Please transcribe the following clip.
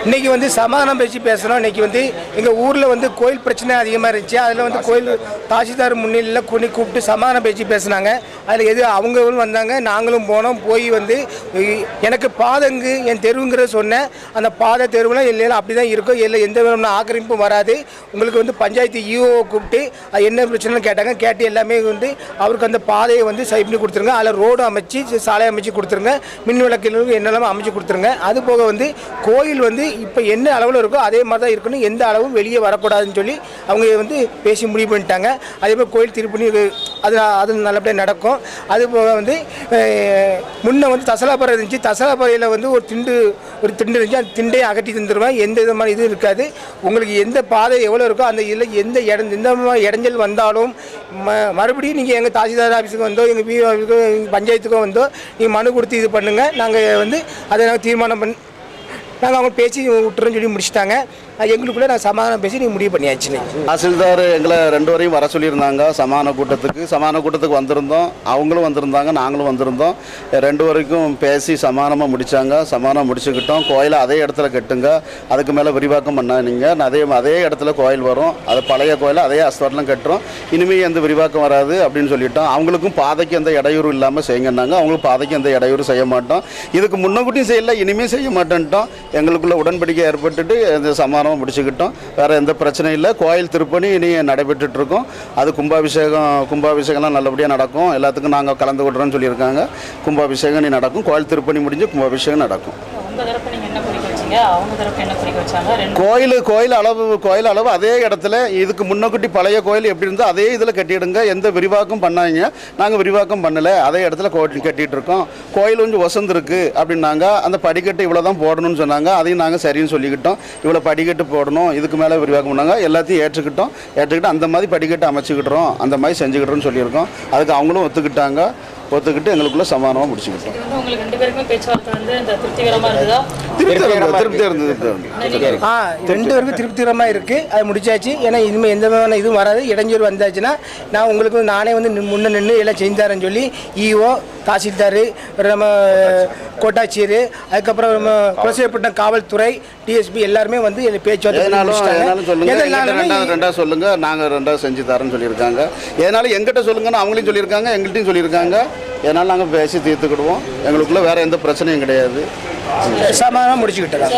இன்றைக்கி வந்து சமாதானம் பேசி பேசுகிறோம். இன்றைக்கி வந்து எங்கள் ஊரில் வந்து கோயில் பிரச்சனை அதிகமாக இருந்துச்சு. அதில் வந்து கோயில் தாசில்தார் முன்னிலையில் கூப்பிட்டு சமாதானம் பேசி பேசுனாங்க. அதில் அவங்களும் வந்தாங்க, நாங்களும் போனோம். போய் வந்து எனக்கு பாதங்கு என் தெருவுங்கிறத சொன்னேன். அந்த பாதை தெருவில் இல்லை அப்படி தான் இருக்கும், இல்லை எந்த விதமான ஆக்கிரமிப்பும் வராது. உங்களுக்கு வந்து பஞ்சாயத்து ஈஓ கூப்பிட்டு அது என்ன பிரச்சனைன்னு கேட்டாங்க. கேட்டு எல்லாமே வந்து அவருக்கு அந்த பாதையை வந்து சரி பண்ணி கொடுத்துருங்க. அதில் ரோடு அமைச்சு சாலை அமைச்சு கொடுத்துருங்க, மின் விளக்குகளுக்கு என்னெல்லாம் அமைச்சு கொடுத்துருங்க. அது போக வந்து கோயில் வந்து இப்போ என்ன அளவில் இருக்கோ அதே மாதிரி தான் இருக்கணும், எந்த அளவும் வெளியே வரக்கூடாதுன்னு சொல்லி அவங்க வந்து பேசி முடிவு பண்ணிட்டாங்க. அதேமாதிரி கோயில் திருப்பணி அது நல்லபடியாக நடக்கும். அது போக வந்து முன்னே வந்து தசலாப்பறை இருந்துச்சு. தசலாப்பறையில் வந்து ஒரு திண்டு இருந்துச்சு. அந்த திண்டையை அகட்டி தந்துடுவேன். எந்த விதமான இது இருக்காது. உங்களுக்கு எந்த பாதை எவ்வளோ இருக்கோ அந்த இதில் எந்த இடைஞ்சல் வந்தாலும் மறுபடியும் நீங்கள் எங்கள் தாசில்தார் ஆஃபீஸுக்கு வந்தோ, எங்கள் பிஓ ஆஃபீஸுக்கோ, எங்கள் பஞ்சாயத்துக்கோ வந்தோ நீங்கள் மனு கொடுத்து இது பண்ணுங்கள். நாங்கள் வந்து அதை நாங்கள் தீர்மானம் நாங்கள் அவங்க பேசி விட்டுறோன்னு சொல்லி முடிச்சிட்டாங்க. எங்களுக்குள்ளே நான் சமாதானம் பேசி நீங்கள் முடிவு பண்ணியாச்சுன்னு. தாசில்தார் எங்களை 2 வரையும் வர சொல்லியிருந்தாங்க. சமாதான கூட்டத்துக்கு வந்திருந்தோம். அவங்களும் வந்திருந்தாங்க, நாங்களும் வந்திருந்தோம். 2 வரைக்கும் பேசி சமாதானமாக முடித்தாங்க. சமாதானம் முடிச்சுக்கிட்டோம். கோயிலை அதே இடத்துல கட்டுங்க, அதுக்கு மேலே விரிவாக்கம் பண்ணாதீங்க. அதே இடத்துல கோயில் வரும். அது பழைய கோயிலை அதே அஸ்தவரெலாம் கட்டுறோம். இனிமேல் எந்த விரிவாக்கம் வராது அப்படின்னு சொல்லிட்டோம். அவங்களுக்கும் பாதைக்கு எந்த இடையூறு இல்லாமல் செய்யுங்கன்னாங்க. அவங்களும் பாதைக்கு எந்த இடையூறு செய்ய மாட்டோம். இதுக்கு முன்னக்கூட்டியும் செய்யலை, இனிமேல் செய்ய மாட்டேன்ட்டோம். எங்களுக்குள்ள உடன்படிக்கை ஏற்பட்டுட்டு இந்த சமாதானம் முடிச்சுக்கிட்டோம். வேறு எந்த பிரச்சனையும் இல்லை. கோயில் திருப்பணி இனி நடைபெற்றுட்டு இருக்கோம். அது கும்பாபிஷேகம்லாம் நல்லபடியாக நடக்கும். எல்லாத்துக்கும் நாங்கள் கலந்து கொள்கிறோன்னு சொல்லியிருக்காங்க. கும்பாபிஷேகம் இனி நடக்கும். கோயில் திருப்பணி முடிஞ்சு கும்பாபிஷேகம் நடக்கும். கோயில் அளவு அதே இடத்துல இதுக்கு முன்னக்கூட்டி பழைய கோயில் எப்படி இருந்தோ அதே இதில் கட்டிடுங்க. எந்த விரிவாக்கம் பண்ணாங்க. நாங்கள் விரிவாக்கம் பண்ணலை, அதே இடத்துல கட்டிகிட்டு இருக்கோம். கோயில் கொஞ்சம் வசந்திருக்கு அப்படின்னாங்க. அந்த படிக்கட்டு இவ்வளோ தான் போடணும்னு சொன்னாங்க. அதையும் நாங்கள் சரின்னு சொல்லிக்கிட்டோம். இவ்வளோ படிக்கட்டு போடணும், இதுக்கு மேலே விரிவாக்கம் பண்ணாங்க. எல்லாத்தையும் ஏற்றுக்கிட்டு அந்த மாதிரி படிக்கட்டு அமைச்சுக்கிட்டுறோம், அந்த மாதிரி செஞ்சுக்கிட்டோம்னு சொல்லியிருக்கோம். அதுக்கு அவங்களும் ஒத்துக்கிட்டு எங்களுக்குள்ள சமாதானமாக முடிச்சுக்கிட்டோம். திருப்திகரமாக இருக்குது. அது முடிச்சாச்சு. ஏன்னா இனிமேல் எந்த விதமான இதுவும் வராது. இடைஞ்சல் வந்தாச்சுன்னா நான் உங்களுக்கு நானே வந்து முன்ன நின்று எல்லாம் செஞ்சாரன்னு சொல்லி ஈஓ, தாசில்தார், நம்ம கோட்டாட்சியர், அதுக்கப்புறம் நம்ம குலசேகரப்பட்டினம் காவல்துறை, டிஎஸ்பி எல்லாருமே வந்து பேச்சுவார்த்தை சொல்லுங்க. நாங்கள் 2 செஞ்சு தரேன்னு சொல்லியிருக்காங்க. எதனால எங்கிட்ட சொல்லுங்கன்னு அவங்களையும் சொல்லியிருக்காங்க, எங்கள்கிட்டையும் சொல்லியிருக்காங்க. அதனால் நாங்கள் பேசி தீர்த்துக்கிடுவோம். எங்களுக்குள்ள வேறு எந்த பிரச்சனையும் கிடையாது. சமாதானம் முடிச்சுக்கிட்டோம்.